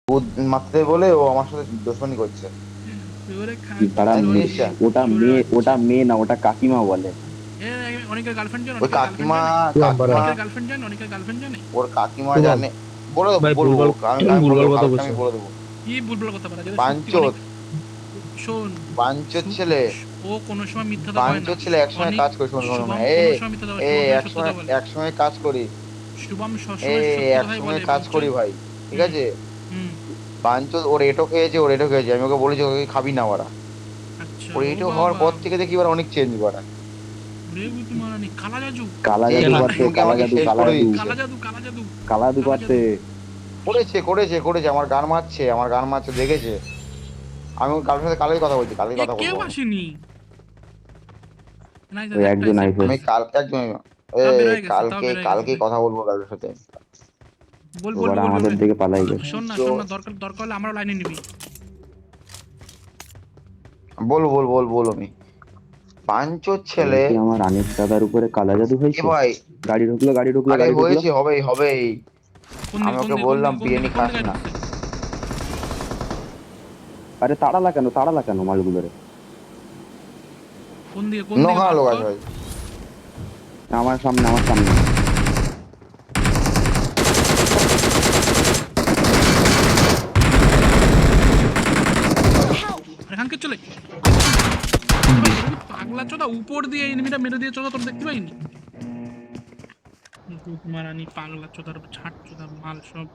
ভূত মারতে বলে ও আমার সাথে দুশমনি করছে। এবারে তারা জানিস মেয়ে, জিনিসটা? ওটা চলে মেয়ে, যাচ্ছে। ওটা মেয়ে না, ওটা কাকিমা বলে। অনেকের গার্লফ্রেন্ড জানে, ওই অনেকের গার্লফ্রেন্ড কাকিমা, জানে, কাকিমা অনেকের গার্লফ্রেন্ড জানে, অনেকের গার্লফ্রেন্ড জানে। ওর কাকিমা শুভম জানে। বলে দেবো, ভাই বলবো, ভুলভাল আমি বলে ভুলভাল দেবো, কথা কালকে বলছো। আমি বলে দেবো। কি ভুলভাল কথা বলা, যেটা সত্যি অনেক। বাঞ্চোত, শোন, বাঞ্চোত ছেলে, ও কোনো সময় মিথ্যা কথা বলে না। বাঞ্চোত ছেলে একসময় অনেক, কাজ করি, শোনো শোনো না, শুভম এ কোনো সময় মিথ্যা কথা বলে, এ শুভম সবসময় সত্য একসময়, কথা বলে। একসময় কাজ করি, শুভম এ সবসময় সত্য কথাই একসঙ্গে বলে, কাজ করি বাঞ্চোদ। ভাই, ঠিক হুম আছে? হুম। বাঞ্চোত ওর এটো খেয়েছে, ওর এটো খেয়েছে, আমি ওকে বলেছি ওকে খাবি না বাড়া। আচ্ছা, ওর ও এটো হওয়ার বাবা। পর থেকে দেখি এবার অনেক চেঞ্জ বাড়া। রে বুদ্ধি মারানি, কালা জাদু। কালা যে জাদু কেন? করতে, কুকুরকে কালা আমাকে জাদু, শেষ কালা করে জাদু, দিচ্ছে। কালা জাদু, কালা জাদু, কালা জাদু কালা করতে। জাদু। করেছে করেছে করেছে, আমার গান মারছে, আমার গান মারছে দেখেছে। আমি ওর কালকের সাথে কালকে কথা বলছি, কালকে এ কথা বলবো কেউ আমি। আসেনি। নাইস, ওই একটা একজন আছে। আইসে। আমি কালকে একদম, এ তাও বের হয়ে গেছে, তাও কালকে বের হয়ে গেছে। কালকে কথা বলবো কালকের সাথে। ওরা বলবি আমাদের বলবি। দিকে পালাই গেছে। শোন না শোন না, দরকার দরকার হলে আমারও লাইনে নিবি। বলবো বলবো বলবো বলবো আমি। পাঞ্চোর এবার ছেলে। কি আমার আনিস দাদার উপরে কালা জাদু এ হয়েছে? ভাই, গাড়ি ঢুকলো, গাড়ি ঢুকলো, আরে গাড়ি ঢুকলো। হয়েছে, হবেই হবেই। কোন আমি দিকে, কোন ওকে দিকে, কোন বললাম দিকে, কোন বিরিয়ানি দিকে, কোন খাস দিকে না। ঢুকছে? আরে তাড়ালা কেন, তাড়ালা কেন মালগুলো রে? কোন দিকে, কোন দিকে নখানা মার্ক লোক আছে কর। ভাই। আমার সামনে, আমার সামনে। এখানকে চলে। ভাই এটা কি পাগলা চোদা, উপর দিয়ে এনিমিটা মেরে দিয়ে চোদা, তোর দেখতে পাইনি? ভূত মারানি, পাগলা চোদার ছাট চোদা মাল সব।